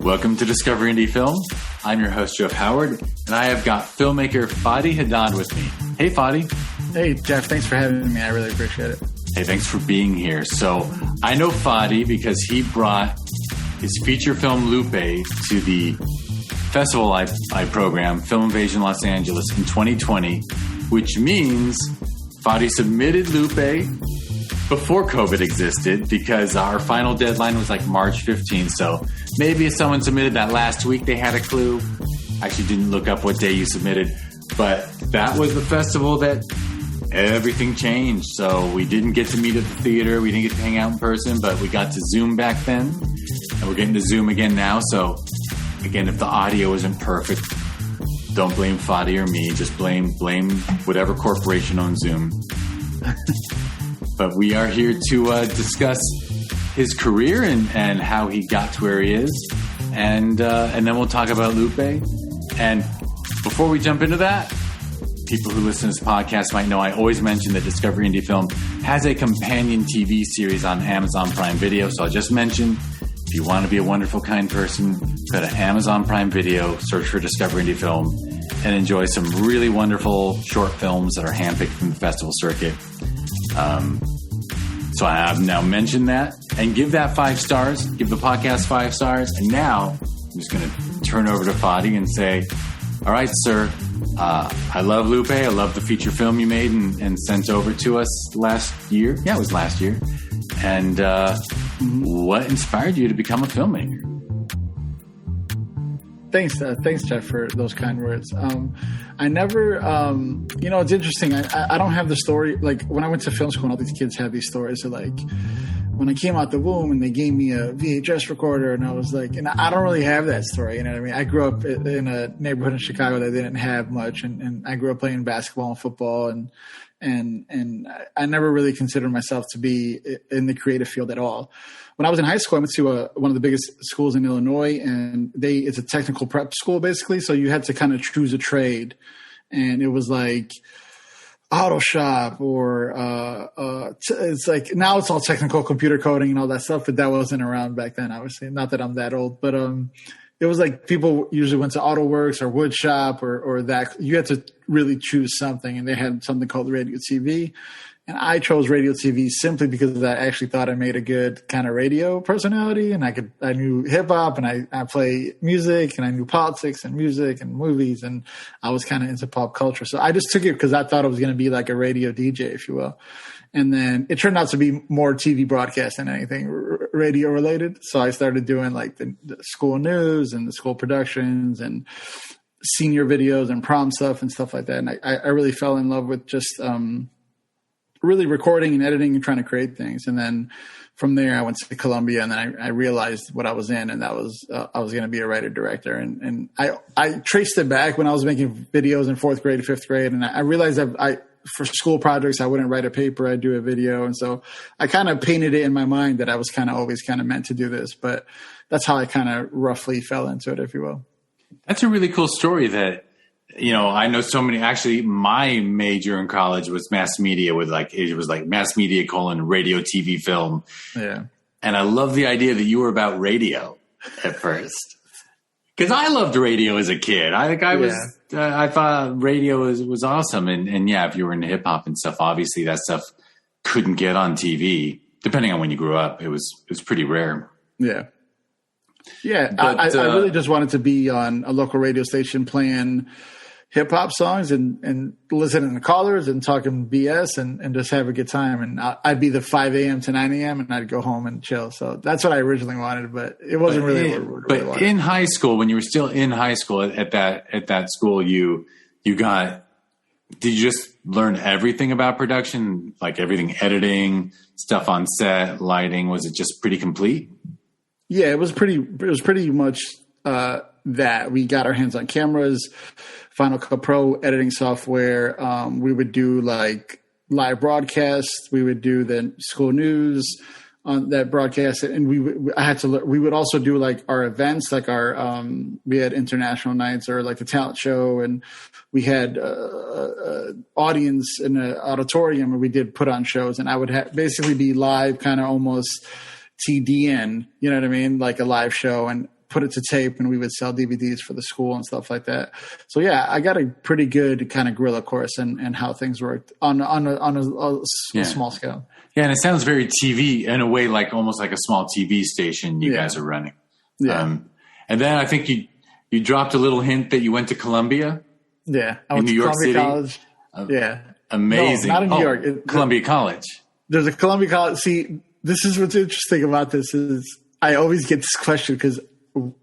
Welcome to Discover Indie Film. I'm your host, Jeff Howard, and I have got filmmaker Fady Haddad with me. Hey, Fady. Hey, Jeff. Thanks for having me. I really appreciate it. Hey, thanks for being here. So I know Fady because he brought his feature film Lupe to the festival I program, Film Invasion Los Angeles, in 2020, which means Fady submitted Lupe before COVID existed because our final deadline was like March 15th. So maybe if someone submitted that last week, they had a clue. I actually didn't look up what day you submitted, but that was the festival that everything changed. So we didn't get to meet at the theater. We didn't get to hang out in person, but we got to Zoom back then. And we're getting to Zoom again now. So again, if the audio isn't perfect, don't blame Fady or me. Just blame whatever corporation owns Zoom. But we are here to discuss his career and how he got to where he is. And then we'll talk about Lupe. And before we jump into that, people who listen to this podcast might know I always mention that Discover Indie Film has a companion TV series on Amazon Prime Video. So I'll just mention, if you want to be a wonderful, kind person, go to Amazon Prime Video, search for Discover Indie Film, and enjoy some really wonderful short films that are handpicked from the festival circuit. So I have now mentioned that, and give that 5 stars, give the podcast 5 stars. And now I'm just going to turn over to Fady and say, all right, sir, I love Lupe. I love the feature film you made and sent over to us last year. Yeah, it was last year. And what inspired you to become a filmmaker? Thanks, Jeff, for those kind words. I never, it's interesting. I don't have the story. Like when I went to film school, and all these kids had these stories of like when I came out the womb and they gave me a VHS recorder, and I was like, and I don't really have that story. You know what I mean? I grew up in a neighborhood in Chicago that didn't have much, and I grew up playing basketball and football, and I never really considered myself to be in the creative field at all. When I was in high school, I went to one of the biggest schools in Illinois, and it's a technical prep school basically. So you had to kind of choose a trade, and it was like auto shop or it's like now it's all technical computer coding and all that stuff, but that wasn't around back then. Obviously, not that I'm that old, but it was like people usually went to auto works or wood shop or that. You had to really choose something, and they had something called radio TV. And I chose radio TV simply because I actually thought I made a good kind of radio personality, and I knew hip hop, and I play music, and I knew politics and music and movies, and I was kind of into pop culture. So I just took it because I thought it was going to be like a radio DJ, if you will. And then it turned out to be more TV broadcast than anything radio related. So I started doing like the school news and the school productions and senior videos and prom stuff and stuff like that. And I really fell in love with just really recording and editing and trying to create things. And then from there, I went to Columbia, and then I realized what I was in, and that was I was going to be a writer director. And I traced it back when I was making videos in 4th grade, 5th grade, and I realized that for school projects, I wouldn't write a paper, I'd do a video. And so I kind of painted it in my mind that I was kind of always kind of meant to do this, but that's how I kind of roughly fell into it, if you will. That's a really cool story that, I know so many. Actually, my major in college was mass media it was like mass media : radio, TV, film. Yeah. And I love the idea that you were about radio at first. Because I loved radio as a kid. I thought radio was awesome. And yeah, if you were into hip hop and stuff, obviously that stuff couldn't get on TV. Depending on when you grew up, it was pretty rare. Yeah. Yeah. But, I really just wanted to be on a local radio station playing hip hop songs and listening to callers and talking BS and just have a good time. And I'd be the 5 a.m. to 9 a.m. and I'd go home and chill. So that's what I originally wanted, but it wasn't really what I really wanted. In high school, when you were still in high school at that school, did you just learn everything about production, like everything, editing, stuff on set, lighting? Was it just pretty complete? Yeah, it was pretty much that. We got our hands on cameras, Final Cut Pro editing software. We would do like live broadcasts. We would do the school news on that broadcast, and we would also do like our events, like our we had international nights or like the talent show, and we had audience in an auditorium where we did put on shows, and I would basically be live, kind of almost TDN, you know what I mean, like a live show, and put it to tape, and we would sell DVDs for the school and stuff like that. So yeah, I got a pretty good kind of guerrilla course and how things worked on a small scale. Yeah, and it sounds very TV in a way, like almost like a small TV station you guys are running. Yeah. And then I think you dropped a little hint that you went to Columbia. Yeah, I went to New York Columbia City. College. Yeah, amazing. No, not in New York. Columbia College. There's a Columbia College. See, this is what's interesting about this is I always get this question because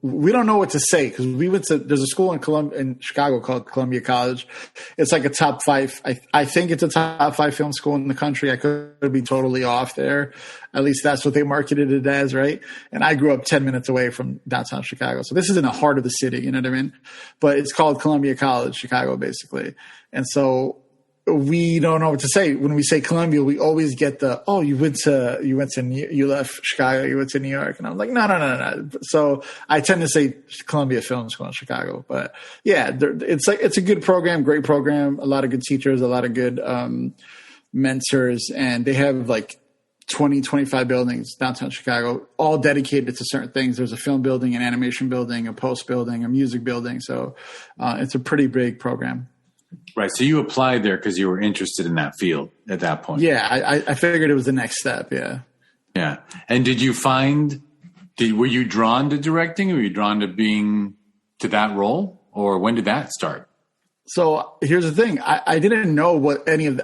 we don't know what to say because we went to there's a school in Chicago called Columbia College. It's like a top 5. I think it's a top 5 film school in the country. I could be totally off there. At least that's what they marketed it as, right? And I grew up 10 minutes away from downtown Chicago, so this is in the heart of the city. You know what I mean? But it's called Columbia College, Chicago, basically. And so we don't know what to say when we say Columbia. We always get you left Chicago, you went to New York, and I'm like, no. So I tend to say Columbia Film School in Chicago, but yeah, it's a good program, great program, a lot of good teachers, a lot of good mentors, and they have like 20, 25 buildings downtown Chicago, all dedicated to certain things. There's a film building, an animation building, a post building, a music building. So it's a pretty big program. Right. So you applied there because you were interested in that field at that point. Yeah. I figured it was the next step. Yeah. Yeah. And were you drawn to directing, or were you drawn to that role, or when did that start? So here's the thing. I didn't know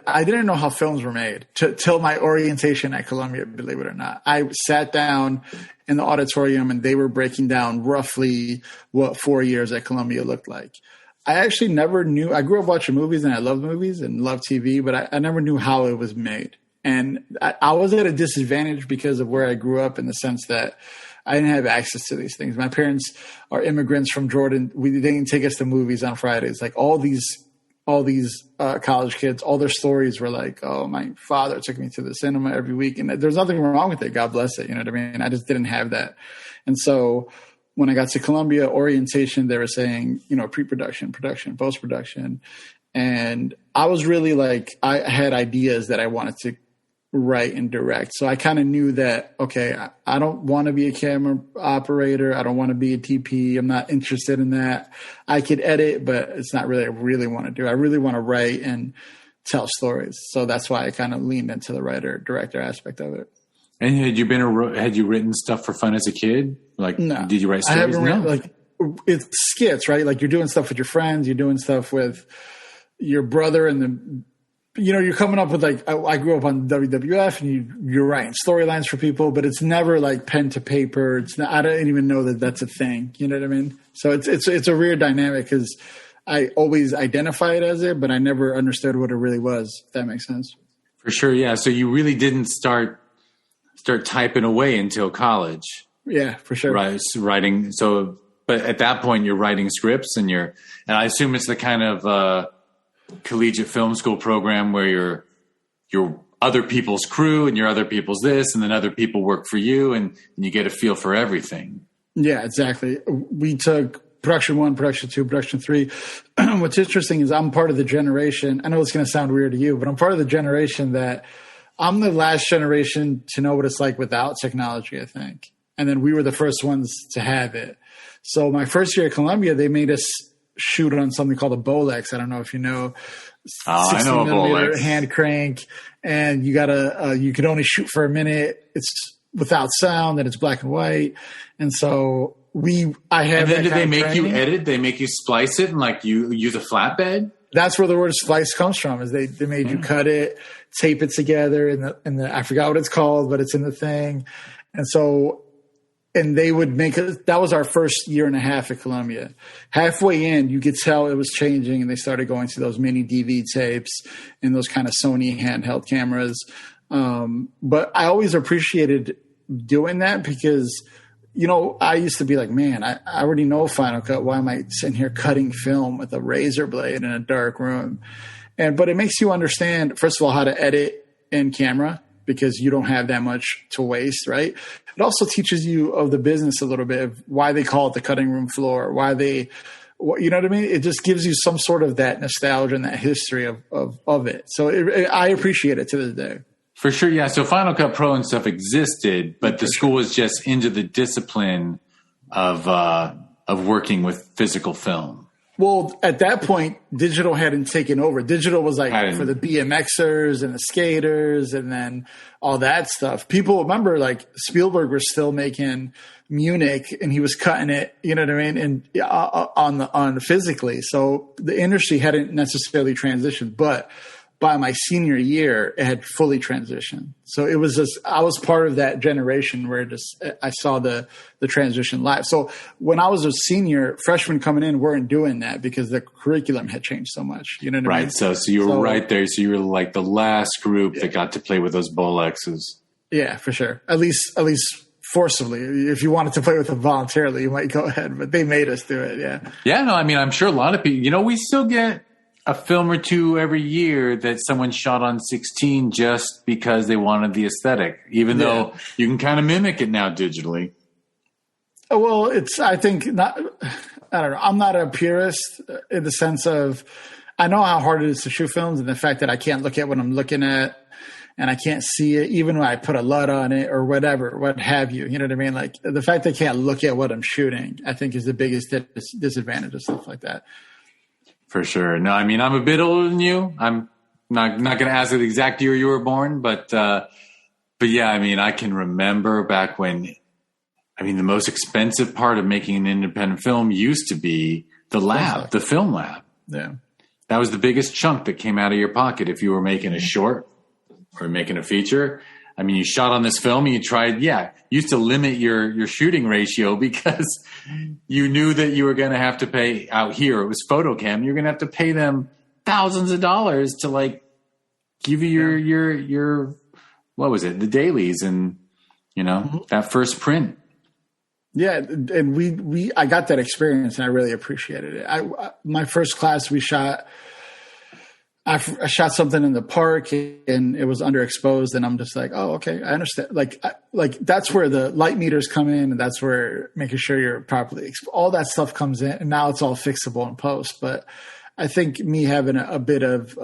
I didn't know how films were made till my orientation at Columbia, believe it or not. I sat down in the auditorium and they were breaking down roughly what 4 years at Columbia looked like. I actually never knew. I grew up watching movies and I love movies and love TV, but I never knew how it was made. And I was at a disadvantage because of where I grew up, in the sense that I didn't have access to these things. My parents are immigrants from Jordan. They didn't take us to movies on Fridays. Like all these college kids, all their stories were like, oh, my father took me to the cinema every week. And there's nothing wrong with it. God bless it. You know what I mean? I just didn't have that. And so when I got to Columbia orientation, they were saying, pre-production, production, post-production. And I was really like, I had ideas that I wanted to write and direct. So I kind of knew that, okay, I don't want to be a camera operator. I don't want to be a TP. I'm not interested in that. I could edit, but it's not really what I really want to do. I really want to write and tell stories. So that's why I kind of leaned into the writer director aspect of it. And had you written stuff for fun as a kid? Like, no. Did you write stories? I haven't written, like, it's skits, right? Like you're doing stuff with your friends, you're doing stuff with your brother, and you're coming up with like, I grew up on WWF, and you're writing storylines for people, but it's never like pen to paper. It's not, I don't even know that that's a thing. You know what I mean? So it's a weird dynamic because I always identify it as it, but I never understood what it really was, if that makes sense. For sure. Yeah. So you really didn't start typing away until college. Yeah, for sure. Right. Writing. So, but at that point you're writing scripts and I assume it's the kind of, collegiate film school program where you're other people's crew and you're other people's this, and then other people work for you, and you get a feel for everything. Yeah, exactly. We took production 1, production 2, production 3. What's interesting is I'm part of the generation. I know it's going to sound weird to you, but I'm part of the generation that I'm the last generation to know what it's like without technology, I think. And then we were the first ones to have it. So my first year at Columbia, they made us shoot on something called a Bolex. I don't know if you know. I know a Bolex. Hand crank, and you could only shoot for a minute. It's without sound, and it's black and white. And so I have. And then did they make you edit? They make you splice it, and like you use a flatbed? That's where the word splice comes from. Is they made you cut it, tape it together, in the I forgot what it's called, but it's in the thing. And so. And they would make it. That was our first year and a half at Columbia. Halfway in, you could tell it was changing, and they started going to those mini DV tapes and those kind of Sony handheld cameras. But I always appreciated doing that because, I used to be like, man, I already know Final Cut. Why am I sitting here cutting film with a razor blade in a dark room? But it makes you understand, first of all, how to edit in camera, because you don't have that much to waste, right? It also teaches you of the business a little bit, of why they call it the cutting room floor, you know what I mean? It just gives you some sort of that nostalgia and that history of it. So I appreciate it to this day. For sure, yeah. So Final Cut Pro and stuff existed, but the school was just into the discipline of working with physical film? Well, at that point, digital hadn't taken over. Digital was like for the BMXers and the skaters and then all that stuff. People remember like Spielberg was still making Munich and he was cutting it, you know what I mean? And on physically. So the industry hadn't necessarily transitioned, but by my senior year, it had fully transitioned. So it was just, I was part of that generation where I saw the transition live. So when I was a senior, freshmen coming in weren't doing that because the curriculum had changed so much. You know what I mean? Right. So you were right there. So you were like the last group that got to play with those Bolexes. Yeah, for sure. At least forcibly. If you wanted to play with them voluntarily, you might go ahead, but they made us do it. Yeah. Yeah. No, I mean, I'm sure a lot of people, we still get a film or two every year that someone shot on 16 just because they wanted the aesthetic, even though you can kind of mimic it now digitally. Well, I think not, I don't know. I'm not a purist in the sense of, I know how hard it is to shoot films and the fact that I can't look at what I'm looking at and I can't see it, even when I put a LUT on it or whatever, what have you. You know what I mean? Like the fact that I can't look at what I'm shooting, I think is the biggest disadvantage of stuff like that. For sure. No, I mean, I'm a bit older than you. I'm not going to ask the exact year you were born, but yeah, I mean, I can remember back when, the most expensive part of making an independent film used to be the lab, the film lab. Yeah. That was the biggest chunk that came out of your pocket if you were making a short or making a feature. I mean, you shot on this film and you tried, used to limit your shooting ratio because you knew that you were going to have to pay out here. It was Photocam. You're going to have to pay them thousands of dollars to like give you your what was it? The dailies and, that first print. Yeah. And I got that experience and I really appreciated it. My first class I shot something in the park and it was underexposed and I'm just like, oh, okay, I understand. Like that's where the light meters come in and that's where making sure you're properly all that stuff comes in and now it's all fixable in post. But I think me having a bit of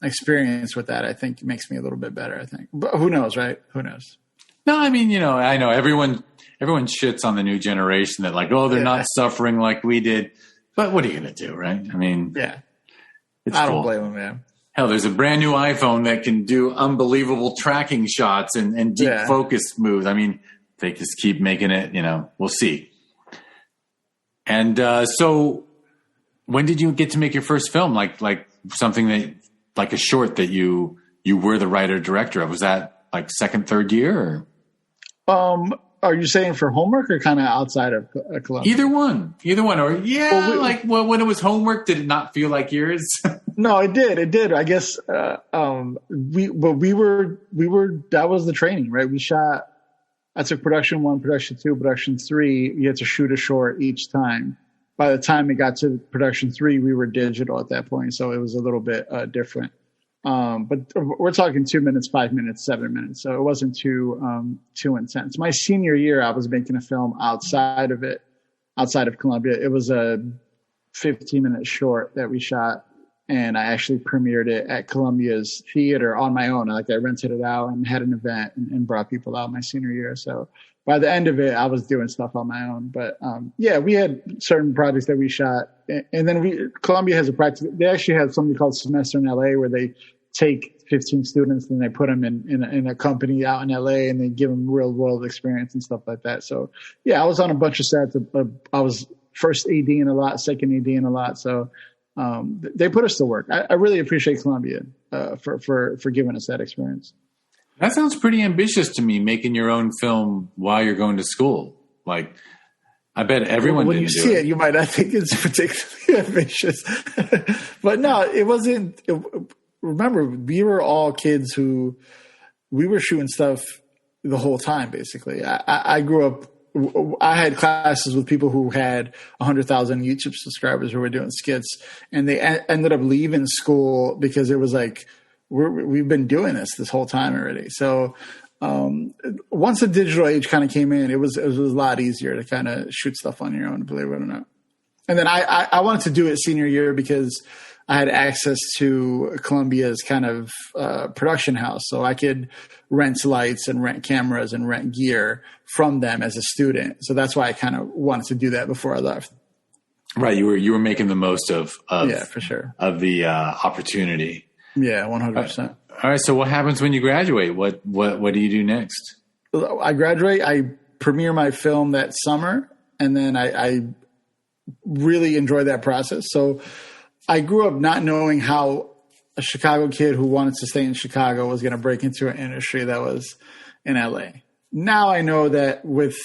experience with that, I think makes me a little bit better, I think. But who knows, right? Who knows? No, I mean, I know everyone shits on the new generation that like, oh, they're not suffering like we did. But what are you going to do, right? I mean, yeah. I don't blame him, man. Hell, there's a brand new iPhone that can do unbelievable tracking shots and deep focus moves. I mean, they just keep making it, we'll see. And so when did you get to make your first film? Like something that, like a short that you were the writer director of? Was that like second, third year? Or? Are you saying for homework or kind of outside of Columbia? Either one. Or when it was homework, did it not feel like yours? No, it did. I guess that was the training, right? I took production 1, production 2, production 3. You had to shoot a short each time. By the time it got to production 3, we were digital at that point, so it was a little bit different. But we're talking 2 minutes, 5 minutes, 7 minutes. So it wasn't too intense. My senior year, I was making a film outside of Columbia. It was a 15-minute short that we shot and I actually premiered it at Columbia's theater on my own. I rented it out and had an event and brought people out my senior year. So by the end of it, I was doing stuff on my own. But we had certain projects that we shot, and then Columbia has a practice. They actually have something called Semester in LA, where they take 15 students and they put them in a company out in LA, and they give them real world experience and stuff like that. So I was on a bunch of sets. I was first ADing a lot, second ADing a lot. So they put us to work. I really appreciate Columbia for giving us that experience. That sounds pretty ambitious to me, making your own film while you're going to school. Like, I bet everyone when didn't you see it, you might not think it's particularly ambitious. But no, it wasn't. Remember, we were all kids we were shooting stuff the whole time, basically. I grew up, I had classes with people who had 100,000 YouTube subscribers who were doing skits, and they ended up leaving school because it was like, we've been doing this whole time already. So once the digital age kind of came in, it was a lot easier to kind of shoot stuff on your own, believe it or not. And then I wanted to do it senior year because I had access to Columbia's kind of production house. So I could rent lights and rent cameras and rent gear from them as a student. So that's why I kind of wanted to do that before I left. Right. You were making the most of yeah, for sure, of the opportunity. Yeah, 100%. All right. So what happens when you graduate? What do you do next? I graduate. I premiere my film that summer, and then I really enjoy that process. So I grew up not knowing how a Chicago kid who wanted to stay in Chicago was going to break into an industry that was in LA. Now I know that with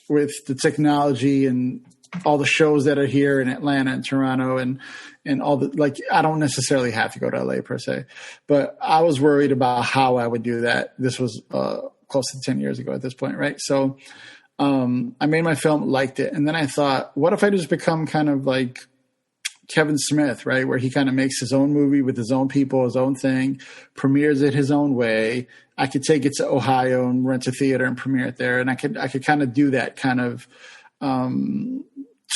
the technology and all the shows that are here in Atlanta and Toronto and all the, like, I don't necessarily have to go to LA per se, but I was worried about how I would do that. This was close to 10 years ago at this point. Right. So I made my film, liked it. And then I thought, what if I just become kind of like Kevin Smith, right? Where he kind of makes his own movie with his own people, his own thing, premieres it his own way. I could take it to Ohio and rent a theater and premiere it there. And I could kind of do that kind of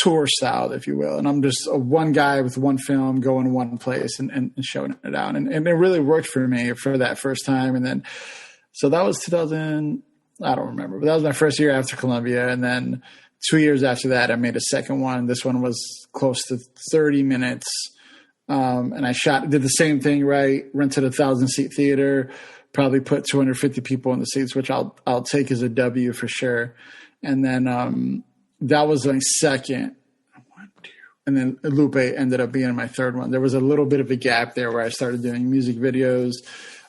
tour style, if you will. And I'm just one guy with one film going one place and showing it out. And it really worked for me for that first time. And then, so that was 2000, I don't remember, but that was my first year after Columbia. And then 2 years after that, I made a second one. This one was close to 30 minutes. And I did the same thing, right? Rented a 1,000-seat theater, probably put 250 people in the seats, which I'll take as a W for sure. And then that was my second. And then Lupe ended up being my third one. There was a little bit of a gap there where I started doing music videos,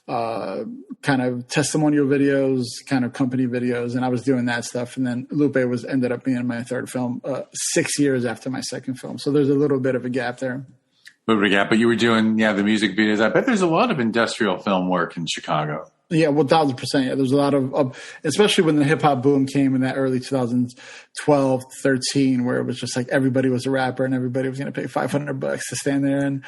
kind of testimonial videos, kind of company videos, and I was doing that stuff. And then Lupe ended up being my third film 6 years after my second film. So there's a little bit of a gap there. A little bit of a gap, but you were doing, the music videos. I bet there's a lot of industrial film work in Chicago. Yeah, 1,000%. Yeah, there's a lot of, especially when the hip hop boom came in that early 2012, 13, where it was just like everybody was a rapper and everybody was going to pay $500 to stand there and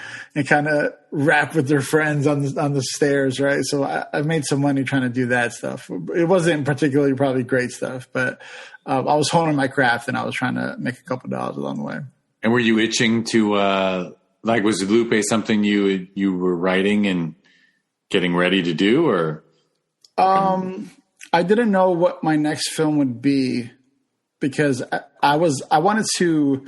kind of rap with their friends on the stairs, right? So I made some money trying to do that stuff. It wasn't particularly probably great stuff, but I was honing my craft and I was trying to make a couple dollars along the way. And were you itching to was Lupe something you were writing and getting ready to do, or? I didn't know what my next film would be because I wanted to,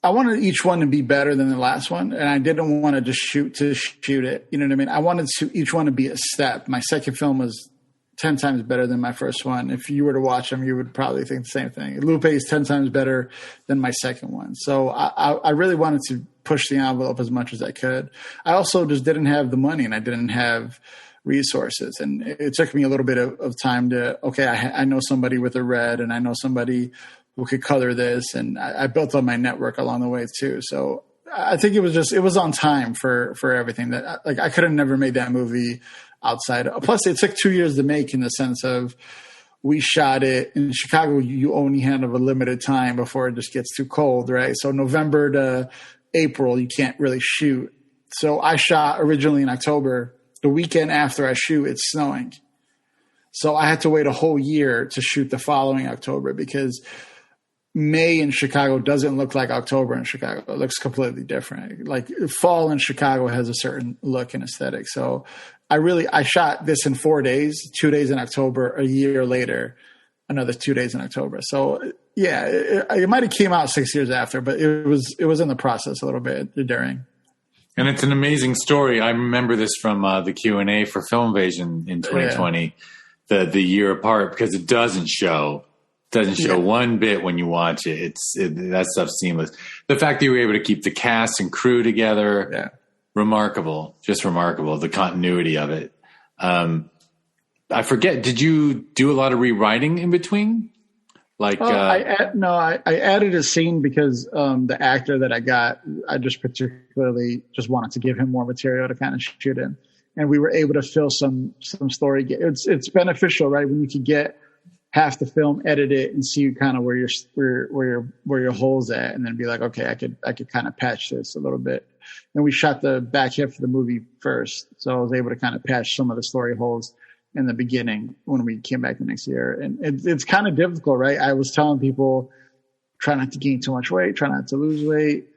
I wanted each one to be better than the last one. And I didn't want to just shoot it. You know what I mean? I wanted each one to be a step. My second film was 10 times better than my first one. If you were to watch them, you would probably think the same thing. Lupe is 10 times better than my second one. So I really wanted to push the envelope as much as I could. I also just didn't have the money and I didn't have resources. And it took me a little bit of time I know somebody with a red and I know somebody who could color this. And I built up my network along the way too. So I think it was on time for everything that I could have never made that movie outside. Plus it took 2 years to make, in the sense of we shot it in Chicago. You only have a limited time before it just gets too cold. Right. So November to April, you can't really shoot. So I shot originally in October. The weekend after I shoot, it's snowing. So I had to wait a whole year to shoot the following October because May in Chicago doesn't look like October in Chicago. It looks completely different. Like fall in Chicago has a certain look and aesthetic. So I shot this in 4 days, 2 days in October, a year later, another 2 days in October. So yeah, it might have came out 6 years after, but it was in the process a little bit during. And it's an amazing story. I remember this from the Q&A for Film Invasion in 2020, the year apart, because it doesn't show one bit when you watch it. That stuff's seamless. The fact that you were able to keep the cast and crew together, remarkable, just remarkable. The continuity of it. I forget. Did you do a lot of rewriting in between? I added a scene because the actor that I got, I just particularly just wanted to give him more material to kind of shoot in, and we were able to fill some story. It's beneficial, right? When you could get half the film, edit it, and see kind of where your holes at, and then be like, okay, I could kind of patch this a little bit. And we shot the back half of the movie first, so I was able to kind of patch some of the story holes in the beginning when we came back the next year. And it's kind of difficult, right? I was telling people, try not to gain too much weight, try not to lose weight.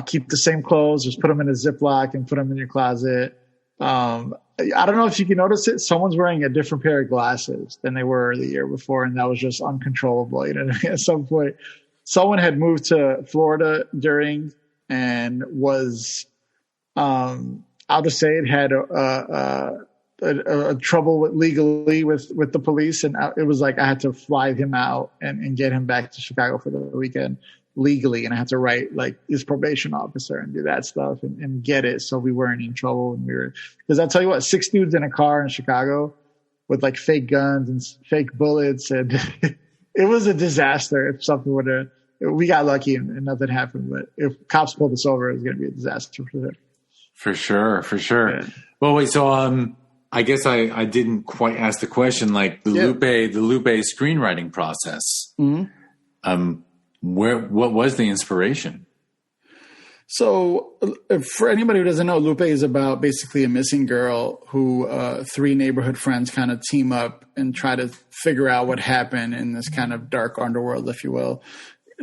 keep the same clothes, just put them in a Ziploc and put them in your closet. I don't know if you can notice it. Someone's wearing a different pair of glasses than they were the year before, and that was just uncontrollable. You know, at some point, someone had moved to Florida during and was, I'll just say it had a trouble legally with the police, and it was like I had to fly him out and get him back to Chicago for the weekend legally, and I had to write like his probation officer and do that stuff and get it so we weren't in trouble when we were, because I'll tell you what, 6 dudes in a car in Chicago with like fake guns and fake bullets, and it was a disaster. If something would have, we got lucky and nothing happened, but if cops pulled us over, it was going to be a disaster for sure. For sure. Yeah. Well, wait, so I guess I didn't quite ask the question, like the Lupe screenwriting process. Mm-hmm. What was the inspiration? So for anybody who doesn't know, Lupe is about basically a missing girl who 3 neighborhood friends kind of team up and try to figure out what happened in this kind of dark underworld, if you will.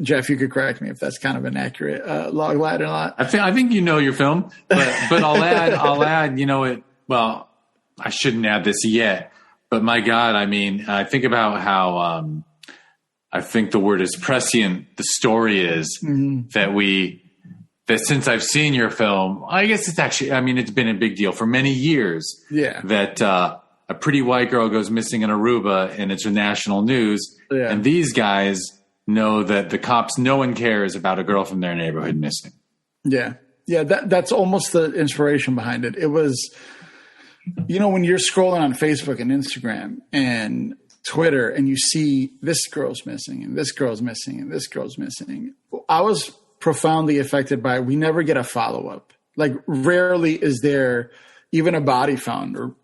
Jeff, you could correct me if that's kind of an accurate log line or not. I think you know your film, but I'll add, you know, well, I shouldn't add this yet, but my God, I mean, I think about how I think the word is prescient the story is, mm-hmm. that since I've seen your film, I guess it's actually, I mean, it's been a big deal for many years. Yeah. That a pretty white girl goes missing in Aruba and it's national news. Yeah. And these guys know that the cops, no one cares about a girl from their neighborhood missing. Yeah. Yeah. That's almost the inspiration behind it. It was, you know, when you're scrolling on Facebook and Instagram and Twitter and you see this girl's missing and this girl's missing and this girl's missing, I was profoundly affected by, we never get a follow-up. Like rarely is there even a body found, or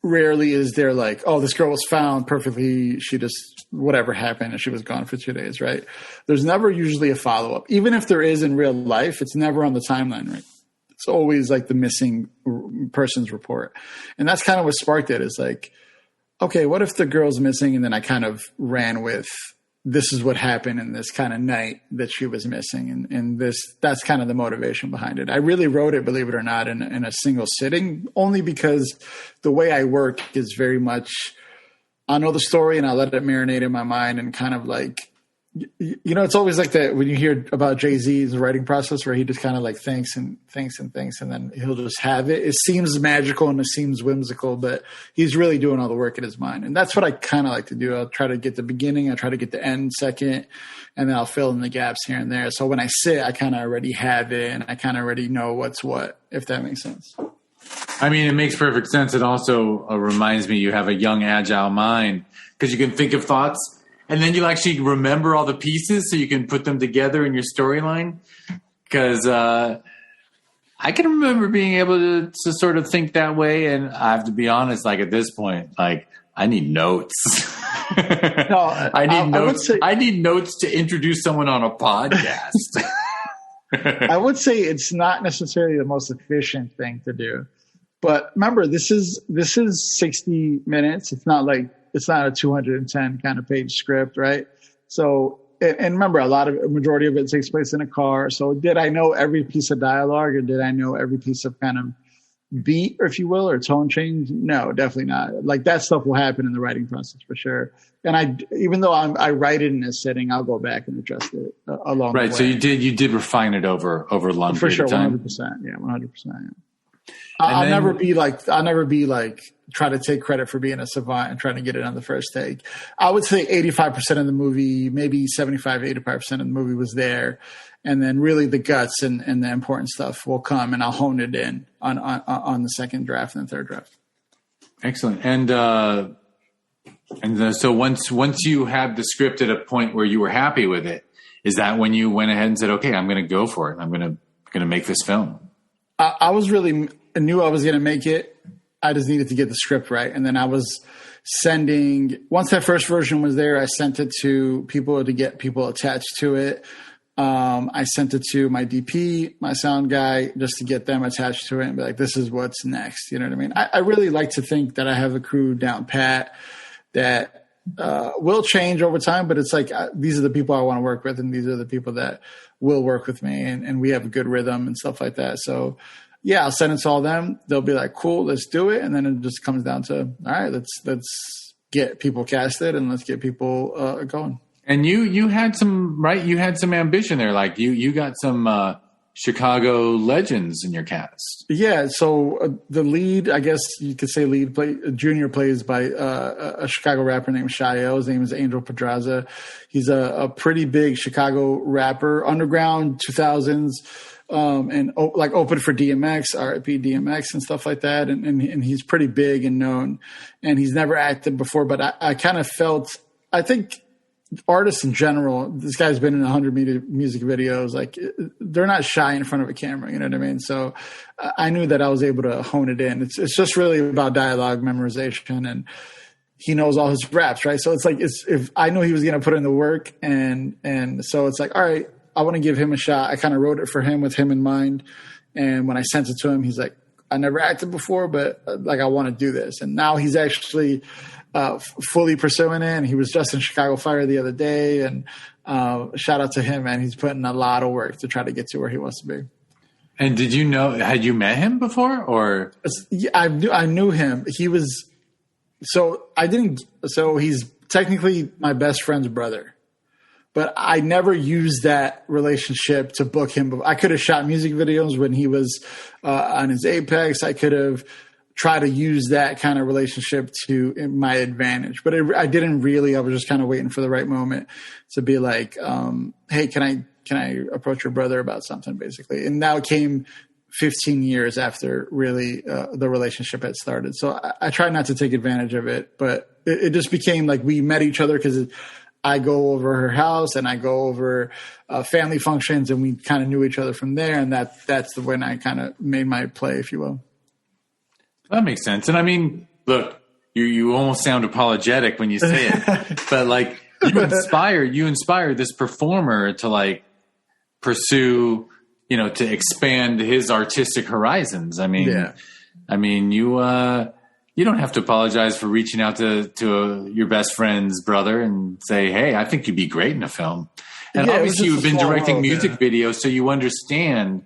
rarely is there like, oh, this girl was found perfectly, she just, whatever happened and she was gone for 2 days, right? There's never usually a follow-up. Even if there is in real life, it's never on the timeline, right? It's always like the missing person's report. And that's kind of what sparked it, is like, okay, what if the girl's missing? And then I kind of ran with, this is what happened in this kind of night that she was missing. And that's kind of the motivation behind it. I really wrote it, believe it or not, in a single sitting, only because the way I work is very much, I know the story and I let it marinate in my mind and kind of like, you know, it's always like that when you hear about Jay-Z's writing process where he just kind of like thinks and then he'll just have it. It seems magical and it seems whimsical, but he's really doing all the work in his mind. And that's what I kind of like to do. I'll try to get the beginning, I'll try to get the end second, and then I'll fill in the gaps here and there. So when I sit, I kind of already have it and I kind of already know what's what, if that makes sense. I mean, it makes perfect sense. It also reminds me you have a young, agile mind because you can think of thoughts and then you actually remember all the pieces so you can put them together in your storyline. Because I can remember being able to sort of think that way. And I have to be honest, like at this point, like I need notes. No, I need notes. I need notes to introduce someone on a podcast. I would say it's not necessarily the most efficient thing to do. But remember, this is 60 minutes. It's not a 210 kind of page script, right? So, and remember, a majority of it takes place in a car. So did I know every piece of dialogue, or did I know every piece of kind of beat, if you will, or tone change? No, definitely not. Like that stuff will happen in the writing process for sure. And even though I write it in a setting, I'll go back and adjust it along the way. Right. So you did refine it over a long period of time. 100%. Yeah, 100%. Yeah. I'll never be like try to take credit for being a savant and trying to get it on the first take. I would say 85% of the movie, maybe 75, 85% of the movie was there. And then really the guts and the important stuff will come, and I'll hone it in on the second draft and the third draft. Excellent. And so once you had the script at a point where you were happy with it, is that when you went ahead and said, okay, I'm going to go for it. I'm going to make this film. I knew I was going to make it. I just needed to get the script right. And then I was once that first version was there, I sent it to people to get people attached to it. I sent it to my DP, my sound guy, just to get them attached to it and be like, this is what's next. You know what I mean? I really like to think that I have a crew down pat, that will change over time, but it's like, these are the people I want to work with, and these are the people that will work with me, and we have a good rhythm and stuff like that. So yeah, I'll send it to all them. They'll be like, cool, let's do it. And then it just comes down to, all right, let's get people casted and let's get people going. And you had some, right? You had some ambition there. Like you got some Chicago legends in your cast. Yeah. So the lead, I guess you could say junior plays by a Chicago rapper named Shael. His name is Angel Pedraza. He's a pretty big Chicago rapper, underground 2000s. And like opened for DMX, RIP DMX and stuff like that. And he's pretty big and known, and he's never acted before, but I kind of felt, I think artists in general, this guy's been in 100 music videos, like they're not shy in front of a camera. You know what I mean? So I knew that I was able to hone it in. It's just really about dialogue memorization, and he knows all his raps, right? So it's like, if I knew he was going to put in the work, and so it's like, all right, I want to give him a shot. I kind of wrote it for him with him in mind. And when I sent it to him, he's like, I never acted before, but like, I want to do this. And now he's actually fully pursuing it. And he was just in Chicago Fire the other day. And shout out to him, man. He's putting a lot of work to try to get to where he wants to be. And did you know, had you met him before, or? Yeah, I knew him. He's technically my best friend's brother. But I never used that relationship to book him. I could have shot music videos when he was on his apex. I could have tried to use that kind of relationship to my advantage. But I didn't really. I was just kind of waiting for the right moment to be like, hey, can I approach your brother about something, basically? And now it came 15 years after really the relationship had started. So I tried not to take advantage of it. But it just became like we met each other because I go over her house and I go over family functions, and we kind of knew each other from there. And that's when I kind of made my play, if you will. That makes sense. And I mean, look, you almost sound apologetic when you say it, but like you inspired this performer to like pursue, to expand his artistic horizons. I mean, you don't have to apologize for reaching out to your best friend's brother and say, hey, I think you'd be great in a film. And obviously you've been directing music videos, so you understand,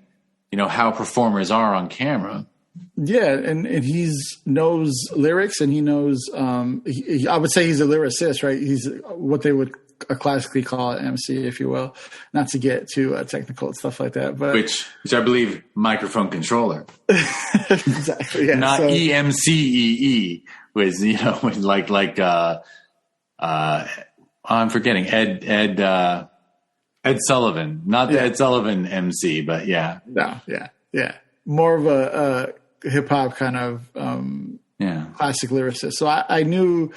how performers are on camera. Yeah. And he knows lyrics, and he knows, I would say he's a lyricist, right? He's what they would classically call an MC, if you will, not to get too technical and stuff like that, but which I believe microphone controller. Exactly. Yeah. Not EMCEE was, I'm forgetting Ed Sullivan, not the Ed Sullivan MC, but yeah. No. Yeah. More of a hip hop kind of, classic lyricist. So I knew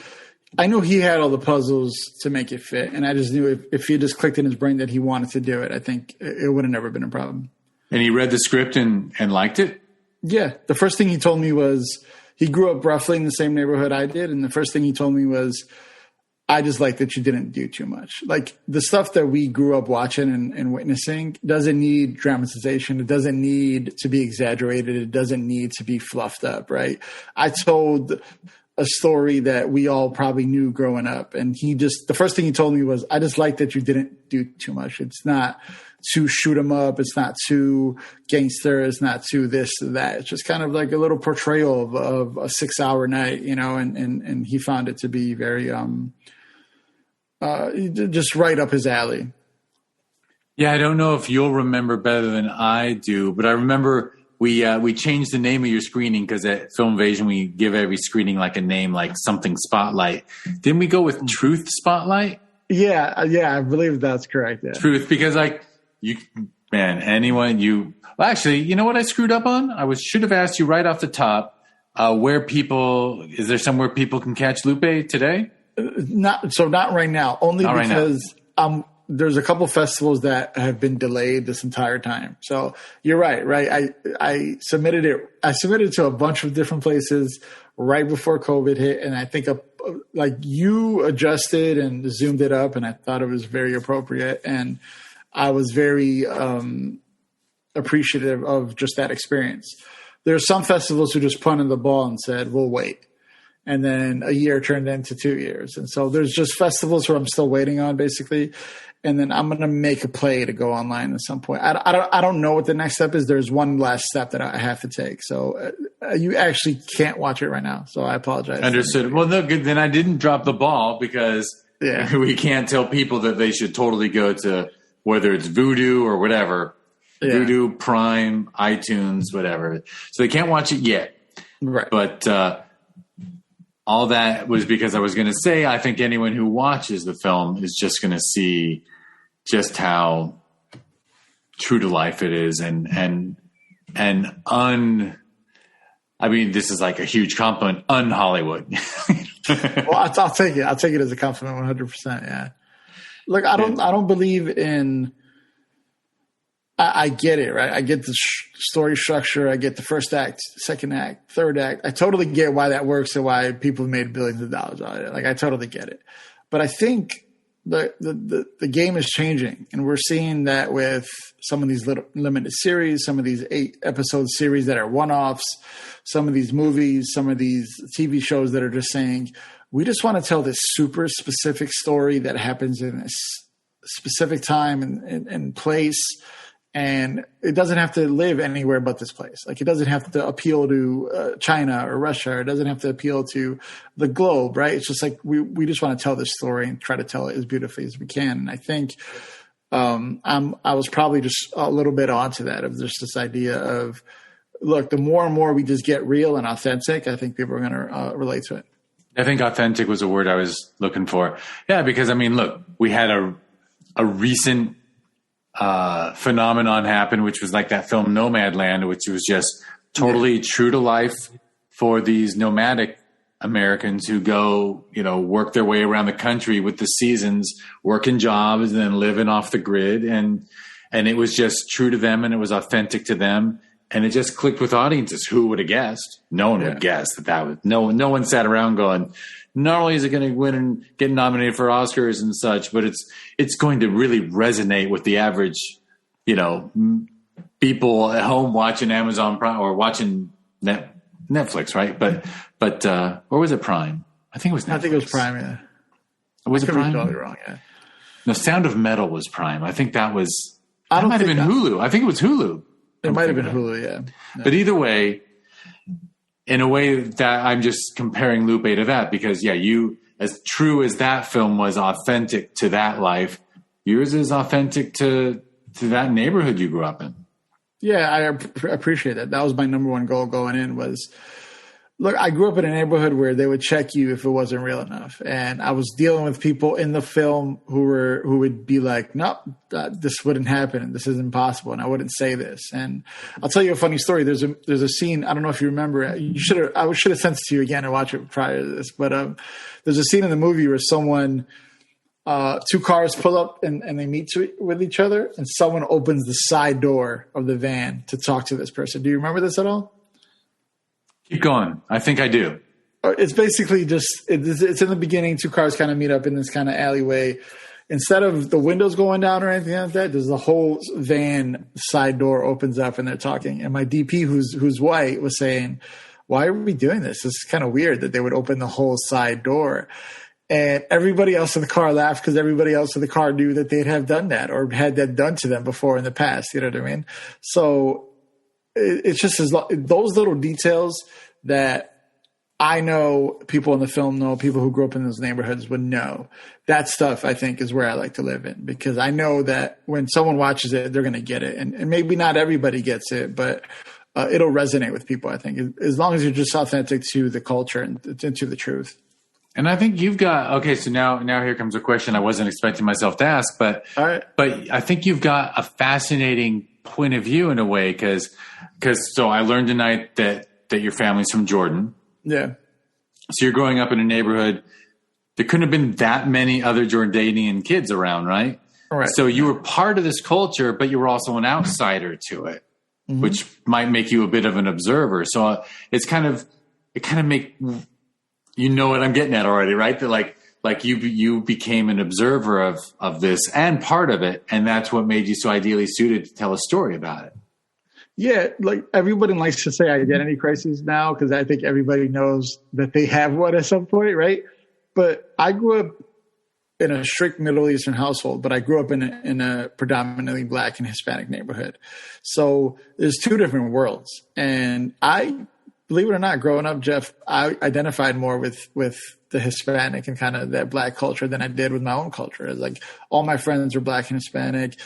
he had all the puzzles to make it fit. And I just knew if he just clicked in his brain that he wanted to do it, I think it would have never been a problem. And he read the script and liked it? Yeah. The first thing he told me was, he grew up roughly in the same neighborhood I did. And the first thing he told me was, I just like that you didn't do too much. Like the stuff that we grew up watching and witnessing doesn't need dramatization. It doesn't need to be exaggerated. It doesn't need to be fluffed up, right? I told a story that we all probably knew growing up. And the first thing he told me was, I just like that you didn't do too much. It's not too shoot 'em up. It's not too gangster. It's not too this or that. It's just kind of like a little portrayal of a 6-hour night, and he found it to be very, just right up his alley. Yeah. I don't know if you'll remember better than I do, but I remember we changed the name of your screening because at Film Invasion, we give every screening like a name, like something Spotlight. Didn't we go with Truth Spotlight? Yeah, I believe that's correct. Yeah. Truth, because actually, you know what I screwed up on? I should have asked you right off the top, is there somewhere people can catch Lupe today? Not right now, only not because there's a couple festivals that have been delayed this entire time. So you're right. I submitted it. I submitted to a bunch of different places right before COVID hit. And I think you adjusted and zoomed it up, and I thought it was very appropriate. And I was very appreciative of just that experience. There are some festivals who just punted the ball and said, we'll wait. And then a year turned into 2 years. And so there's just festivals where I'm still waiting on, basically. And then I'm going to make a play to go online at some point. I don't know what the next step is. There's one last step that I have to take. So you actually can't watch it right now. So I apologize. Understood. Well, no, good. Then I didn't drop the ball because we can't tell people that they should totally go to whether it's Vudu or whatever. Yeah. Vudu, Prime, iTunes, whatever. So they can't watch it yet. Right. But all that was because I was going to say, I think anyone who watches the film is just going to see just how true to life it is. I mean, this is like a huge compliment, un-Hollywood. Well, I'll take it. I'll take it as a compliment 100%. Yeah. Look, I don't believe in, I get it, right? I get the story structure. I get the first act, second act, third act. I totally get why that works and why people made billions of dollars on it. Like, I totally get it. But I think the game is changing, and we're seeing that with some of these little limited series, some of these 8-episode series that are one-offs, some of these movies, some of these TV shows that are just saying, we just want to tell this super specific story that happens in a specific time and place. And it doesn't have to live anywhere but this place. Like, it doesn't have to appeal to China or Russia. Or it doesn't have to appeal to the globe, right? It's just like we just want to tell this story and try to tell it as beautifully as we can. And I think I was probably just a little bit onto that, of just this idea of, look, the more and more we just get real and authentic, I think people are going to relate to it. I think authentic was the word I was looking for. Yeah, because, I mean, look, we had a recent phenomenon happened, which was like that film Nomadland, which was just totally true to life for these nomadic Americans who go, work their way around the country with the seasons, working jobs and then living off the grid. And it was just true to them, and it was authentic to them. And it just clicked with audiences. Who would have guessed? No one would guess that was no one sat around going, not only is it going to win and get nominated for Oscars and such, but it's going to really resonate with the average, people at home watching Amazon Prime or watching Netflix, right? But or was it Prime? I think it was Netflix. I think it was Prime, yeah. Was it Prime? Totally wrong, yeah. No, Sound of Metal was Prime. I think that was. That might have been Hulu. I think it was Hulu. It might have been Hulu, yeah. But either way, in a way that I'm just comparing Lupe to that, because you, as true as that film was authentic to that life, yours is authentic to that neighborhood you grew up in. Yeah, I appreciate that. That was my number one goal going in was, look, I grew up in a neighborhood where they would check you if it wasn't real enough. And I was dealing with people in the film who would be like, nope, this wouldn't happen. This is impossible. And I wouldn't say this. And I'll tell you a funny story. There's a scene. I don't know if you remember it. I should have sent it to you again and watch it prior to this. But there's a scene in the movie where someone, 2 cars pull up and they meet with each other. And someone opens the side door of the van to talk to this person. Do you remember this at all? Keep going. I think I do. It's basically just, it's in the beginning. 2 cars kind of meet up in this kind of alleyway. Instead of the windows going down or anything like that, there's the whole van side door opens up and they're talking. And my DP, who's white, was saying, why are we doing this? This is kind of weird that they would open the whole side door. And everybody else in the car laughed because everybody else in the car knew that they'd have done that or had that done to them before in the past. You know what I mean? So it's just those little details that I know people in the film know, people who grew up in those neighborhoods would know. That stuff, I think, is where I like to live in, because I know that when someone watches it, they're going to get it. And maybe not everybody gets it, but it'll resonate with people, I think, as long as you're just authentic to the culture and to the truth. And I think you've got, okay, so now here comes a question I wasn't expecting myself to ask, but I think you've got a fascinating point of view in a way, because so I learned tonight that your family's from Jordan. Yeah. So you're growing up in a neighborhood. There couldn't have been that many other Jordanian kids around, right? Right. So you were part of this culture, but you were also an outsider to it, which might make you a bit of an observer. So it kind of make, you know what I'm getting at already, right? That like you became an observer of this and part of it, and that's what made you so ideally suited to tell a story about it. Yeah, like everybody likes to say identity crisis now because I think everybody knows that they have one at some point, right? But I grew up in a strict Middle Eastern household, but I grew up in a predominantly Black and Hispanic neighborhood. So there's two different worlds. And I, believe it or not, growing up, Jeff, I identified more with the Hispanic and kind of that Black culture than I did with my own culture. It's like all my friends were Black and Hispanic.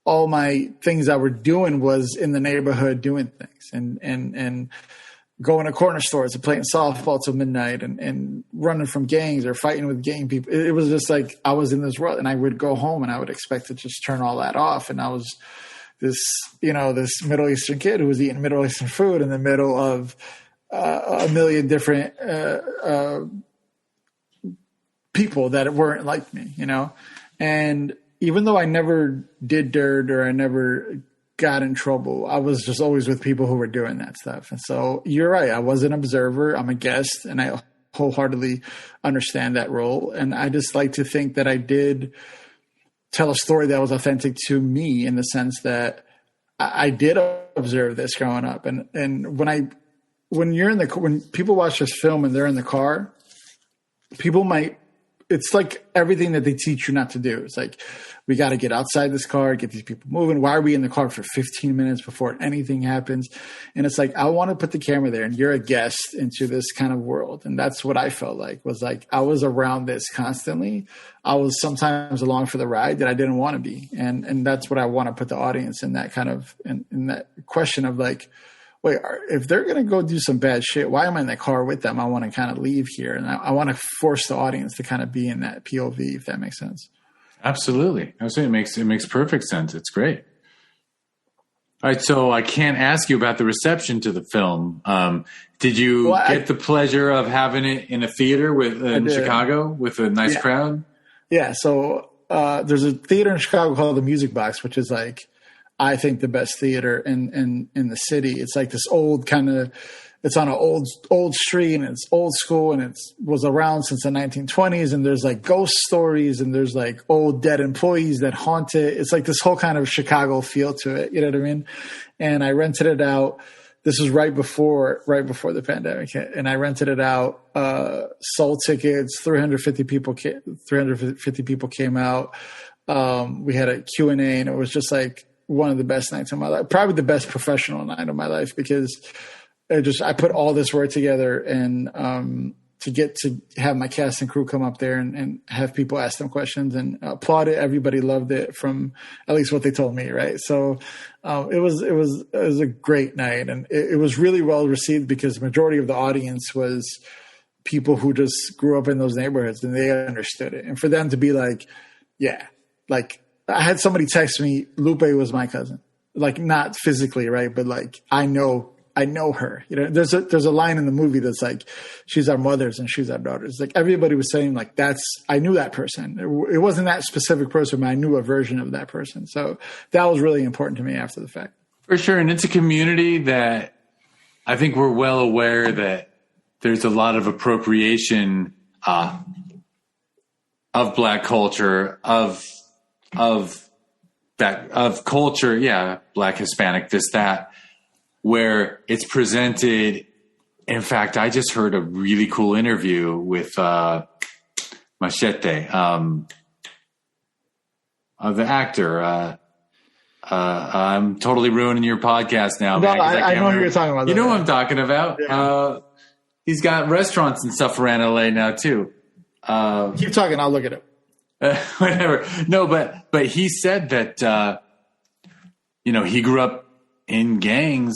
All my things I were doing was in the neighborhood doing things and going to corner stores and playing softball till midnight and running from gangs or fighting with gang people. It was just like I was in this world, and I would go home and I would expect to just turn all that off. And I was this Middle Eastern kid who was eating Middle Eastern food in the middle of a million different people that weren't like me, and even though I never did dirt or I never got in trouble, I was just always with people who were doing that stuff. And so you're right. I was an observer. I'm a guest, and I wholeheartedly understand that role. And I just like to think that I did tell a story that was authentic to me in the sense that I did observe this growing up. And when people watch this film and they're in the car, it's like everything that they teach you not to do. It's like, we got to get outside this car, get these people moving. Why are we in the car for 15 minutes before anything happens? And it's like, I want to put the camera there and you're a guest into this kind of world. And that's what I felt like, was like, I was around this constantly. I was sometimes along for the ride that I didn't want to be. And that's what I want to put the audience in that kind of, in that question of like, wait, if they're going to go do some bad shit, why am I in the car with them? I want to kind of leave here. And I want to force the audience to kind of be in that POV, if that makes sense. Absolutely. I would say it makes perfect sense. It's great. All right. So I can't ask you about the reception to the film. Did you get the pleasure of having it in a theater in Chicago with a nice crowd? Yeah. So there's a theater in Chicago called the Music Box, which is like, I think the best theater in the city. It's like this old kind of, it's on an old street and it's old school and it was around since the 1920s. And there's like ghost stories and there's like old dead employees that haunt it. It's like this whole kind of Chicago feel to it. You know what I mean? And I rented it out. This was right before the pandemic hit. And I rented it out, sold tickets, 350 people came out. We had a Q&A and it was just like one of the best nights of my life, probably the best professional night of my life, because I put all this work together and to get to have my cast and crew come up there and have people ask them questions and applaud it. Everybody loved it, from at least what they told me. Right. So it was a great night, and it was really well received because the majority of the audience was people who just grew up in those neighborhoods and they understood it. And for them to be like, yeah, like I had somebody text me, Lupe was my cousin, like not physically. Right. But like, I know her. There's a line in the movie that's like, she's our mothers and she's our daughters. Like everybody was saying like, I knew that person. It wasn't that specific person, but I knew a version of that person. So that was really important to me after the fact. For sure. And it's a community that I think we're well aware that there's a lot of appropriation of Black culture, of culture. Yeah. Black, Hispanic, this, that, where it's presented. In fact, I just heard a really cool interview with Machete, the actor. I'm totally ruining your podcast now. No, I know who you're talking about. You know what I'm talking about. Yeah. He's got restaurants and stuff around LA now too. Keep talking. I'll look at it. Whatever. No, but he said that, he grew up in gangs,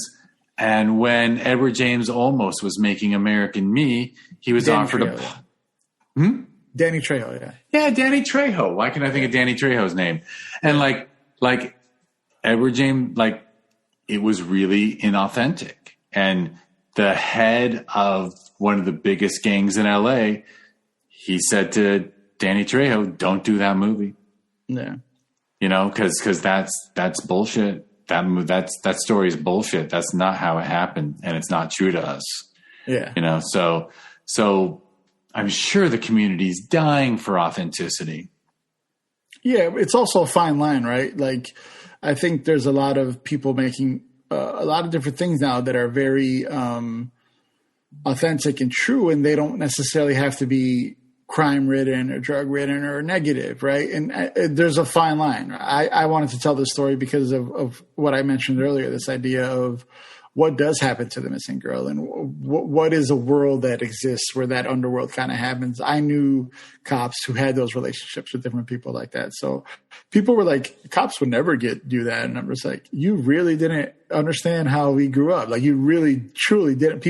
and when Edward James Olmos was making American Me, he was offered Danny Trejo, yeah, Danny Trejo. Why can't I think of Danny Trejo's name? And like Edward James, like it was really inauthentic. And the head of one of the biggest gangs in LA, he said to Danny Trejo, "Don't do that movie." Yeah, because that's bullshit. That story is bullshit. That's not how it happened, and it's not true to us. Yeah. So I'm sure the community's dying for authenticity. Yeah, it's also a fine line, right? Like, I think there's a lot of people making a lot of different things now that are very authentic and true, and they don't necessarily have to be crime ridden or drug ridden or negative, right? And there's a fine line. I wanted to tell this story because of what I mentioned earlier, this idea of what does happen to the missing girl and what is a world that exists where that underworld kind of happens. I knew cops who had those relationships with different people like that. So people were like, cops would never do that. And I'm just like, you really didn't understand how we grew up. Like you really, truly didn't.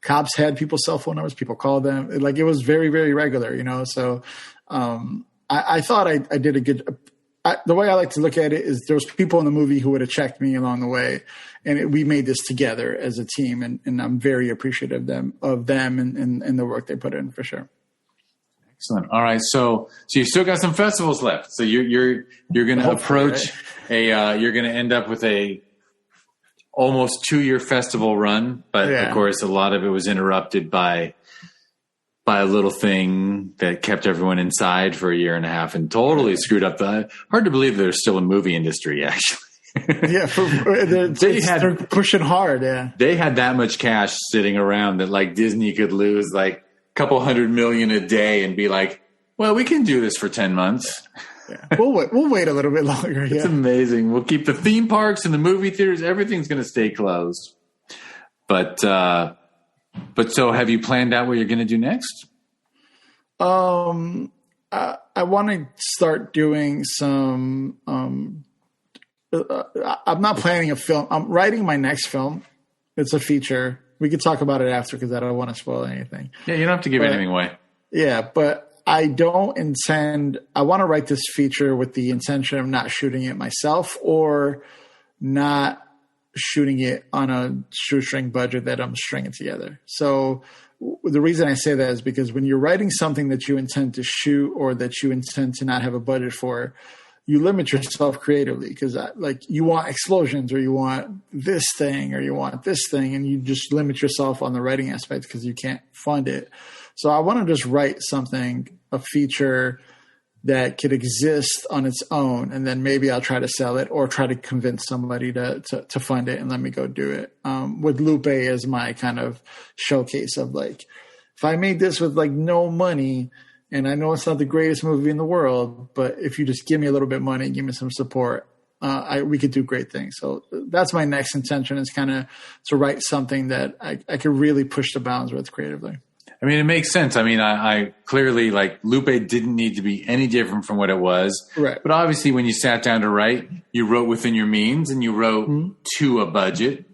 Cops had people's cell phone numbers. People called them. Like it was very, very regular, you know? So I thought I did a good the way I like to look at it is there was people in the movie who would have checked me along the way, and we made this together as a team, and I'm very appreciative of them and the work they put in for sure. Excellent. All right, so you still got some festivals left. So you're going to approach you're going to end up with a almost 2-year festival run, but of course a lot of it was interrupted by a little thing that kept everyone inside for a year and a half and totally screwed up hard to believe they're still in movie industry, actually. They're pushing hard. Yeah. They had that much cash sitting around that like Disney could lose like a couple $100 million a day and be like, well, we can do this for 10 months. Yeah. We'll wait a little bit longer. It's amazing. We'll keep the theme parks and the movie theaters. Everything's going to stay closed. But so have you planned out what you're going to do next? I want to start doing some, I'm not planning a film. I'm writing my next film. It's a feature. We could talk about it after because I don't want to spoil anything. Yeah, you don't have to give anything away. Yeah, but I want to write this feature with the intention of not shooting it myself or not shooting it on a shoestring budget that I'm stringing together. So the reason I say that is because when you're writing something that you intend to shoot or that you intend to not have a budget for, you limit yourself creatively because like you want explosions or you want this thing or you want this thing, and you just limit yourself on the writing aspect because you can't fund it. So I want to just write something, a feature that could exist on its own, and then maybe I'll try to sell it or try to convince somebody to fund it and let me go do it. With Lupe as my kind of showcase of like, if I made this with like no money, and I know it's not the greatest movie in the world, but if you just give me a little bit of money, give me some support, we could do great things. So that's my next intention, is kind of to write something that I could really push the bounds with creatively. I mean, it makes sense. I mean, I clearly, like, Lupe didn't need to be any different from what it was. Right. But obviously, when you sat down to write, you wrote within your means and you wrote to a budget,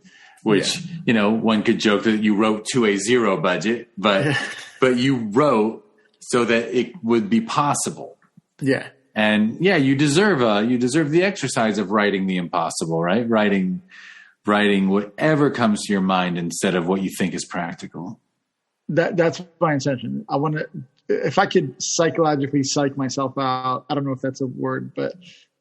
which, you know, one could joke that you wrote to a zero budget, but you wrote so that it would be possible. Yeah. And you deserve the exercise of writing the impossible, right? Writing whatever comes to your mind instead of what you think is practical. That's my intention. I want to, if I could psychologically psych myself out, I don't know if that's a word, but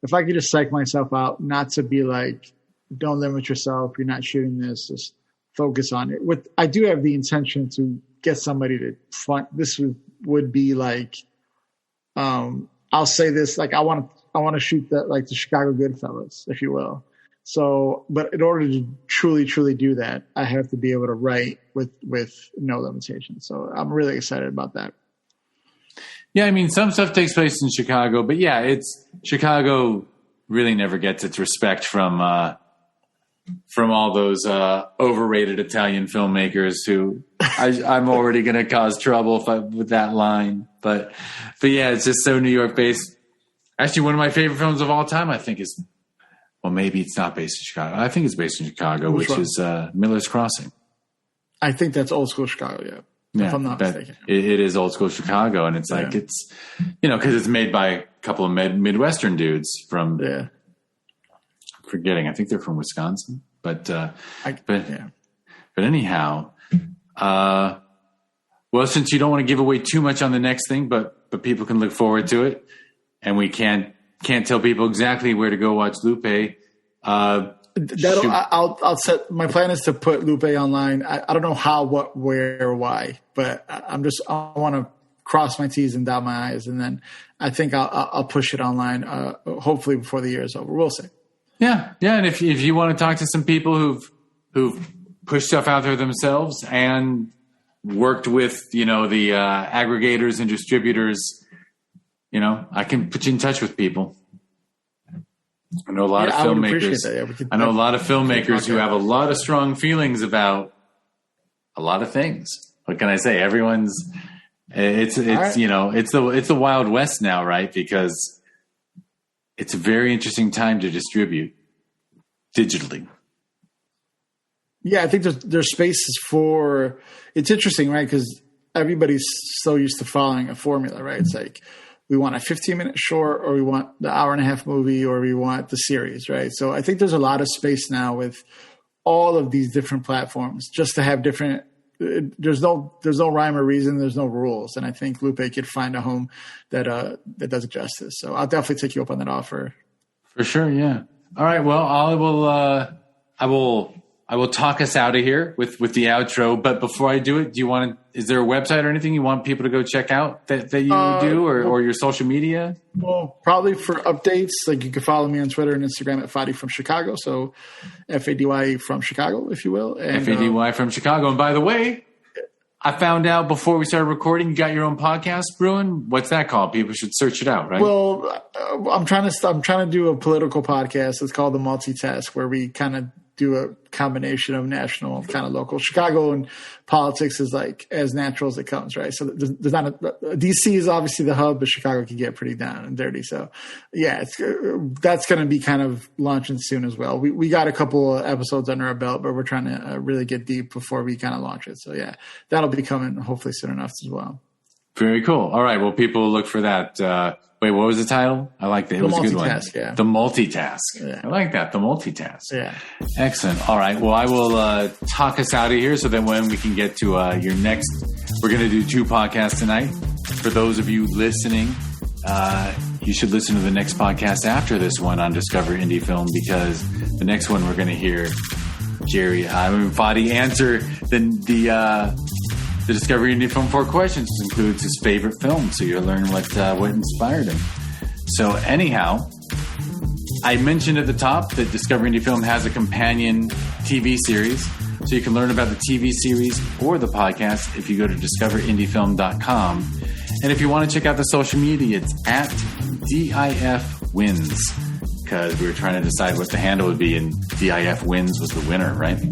if I could just psych myself out, not to be like, don't limit yourself, you're not shooting this, just focus on it. I do have the intention to get somebody to fund. This would be like, I'll say this, like I want to shoot that, like the Chicago Goodfellas, if you will. So, but in order to truly, truly do that, I have to be able to write with no limitations. So I'm really excited about that. Yeah, I mean, some stuff takes place in Chicago, but Chicago really never gets its respect from all those overrated Italian filmmakers who I'm already going to cause trouble with that line. But yeah, it's just so New York based. Actually, one of my favorite films of all time, I think, is. Well, maybe it's not based in Chicago. I think it's based in Chicago, which is Miller's Crossing. I think that's old school Chicago, if I'm not mistaken. It is old school Chicago, and it's like it's, you know, because it's made by a couple of Midwestern dudes from, forgetting, I think they're from Wisconsin. But anyhow, well, since you don't want to give away too much on the next thing, but people can look forward to it, and we can't tell people exactly where to go watch Lupe. I'll set. My plan is to put Lupe online. I don't know how, what, where, or why, but I want to cross my T's and dot my I's, and then I think I'll push it online. Hopefully before the year is over. We'll see. Yeah. And if you want to talk to some people who've pushed stuff out there themselves and worked with, the aggregators and distributors, I can put you in touch with people. I know a lot of filmmakers. I know a lot of filmmakers who have a lot of strong feelings about a lot of things. What can I say? It's the Wild West now, right? Because it's a very interesting time to distribute digitally. Yeah, I think there's spaces for. It's interesting, right? Because everybody's so used to following a formula, right? It's like we want a 15-minute short, or we want the hour-and-a-half movie, or we want the series, right? So I think there's a lot of space now with all of these different platforms just to have different. There's no rhyme or reason. There's no rules, and I think Lupe could find a home that does it justice. So I'll definitely take you up on that offer. For sure, yeah. All right. Well, I will talk us out of here with the outro. But before I do it, is there a website or anything you want people to go check out that you do, or your social media? Well, probably for updates, like you can follow me on Twitter and Instagram at Fady from Chicago. So FADY from Chicago, if you will. And, FADY from Chicago. And by the way, I found out before we started recording, you got your own podcast brewing. What's that called? People should search it out, right? Well, I'm trying to do a political podcast. It's called The Multitask, where we kind of do a combination of national, kind of local. Chicago and politics is like as natural as it comes, right? So there's not DC is obviously the hub, but Chicago can get pretty down and dirty. So yeah, that's going to be kind of launching soon as well. We got a couple of episodes under our belt, but we're trying to really get deep before we kind of launch it. So yeah, that'll be coming hopefully soon enough as well. Very cool. All right. Well, people will look for that. Wait, what was the title? I like that. It was a good one. Yeah. The Multitask. Yeah. I like that. The Multitask. Yeah. Excellent. All right. Well, I will talk us out of here so that when we can get to your next, we're going to do 2 podcasts tonight. For those of you listening, you should listen to the next podcast after this one on Discover Indie Film, because the next one we're going to hear Fady answer the Discovery Indie Film 4 questions, which includes his favorite film. So you'll learn what inspired him. So anyhow, I mentioned at the top that Discovery Indie Film has a companion TV series. So you can learn about the TV series or the podcast if you go to discoverindiefilm.com. And if you want to check out the social media, it's at DIF Wins, because we were trying to decide what the handle would be, and DIF Wins was the winner, right?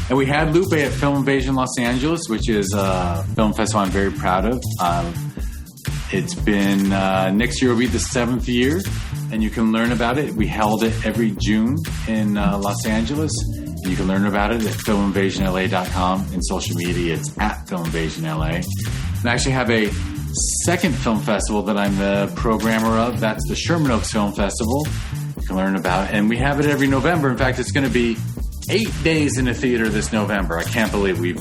And we had Lupe at Film Invasion Los Angeles, which is a film festival I'm very proud of. It's been, next year will be the 7th year, and you can learn about it. We held it every June in Los Angeles. You can learn about it at filminvasionla.com. In social media, it's at filminvasionla. And I actually have a second film festival that I'm the programmer of. That's the Sherman Oaks Film Festival. You can learn about it. And we have it every November. In fact, it's going to be 8 days in a theater this November. I can't believe we've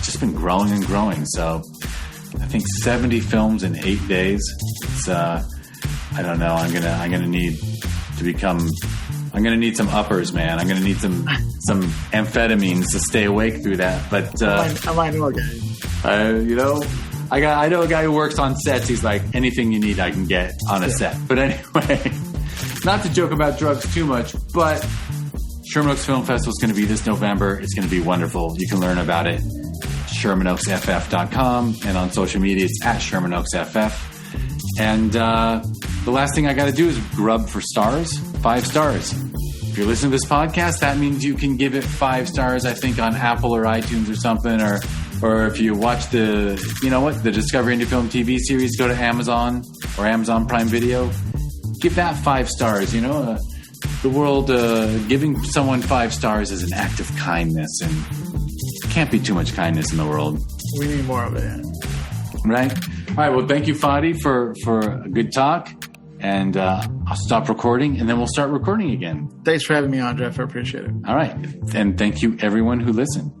just been growing and growing. So I think 70 films in 8 days. It's I don't know. I'm gonna need some uppers, man. I'm gonna need some amphetamines to stay awake through that. But I might know a guy. I know a guy who works on sets. He's like, anything you need, I can get on a set. But anyway, not to joke about drugs too much, but Sherman Oaks Film Festival is going to be this November. It's going to be wonderful. You can learn about it at ShermanOaksFF.com, and on social media, it's at ShermanOaksFF. And the last thing I got to do is grub for stars. 5 stars. If you're listening to this podcast, that means you can give it 5 stars, I think, on Apple or iTunes or something. Or if you watch the Discovery Indie Film TV series, go to Amazon or Amazon Prime Video. Give that 5 stars, The world, giving someone 5 stars is an act of kindness, and can't be too much kindness in the world. We need more of it. Right? All right. Well, thank you, Fady, for a good talk. And I'll stop recording, and then we'll start recording again. Thanks for having me on, Jeff. I appreciate it. All right. And thank you, everyone who listened.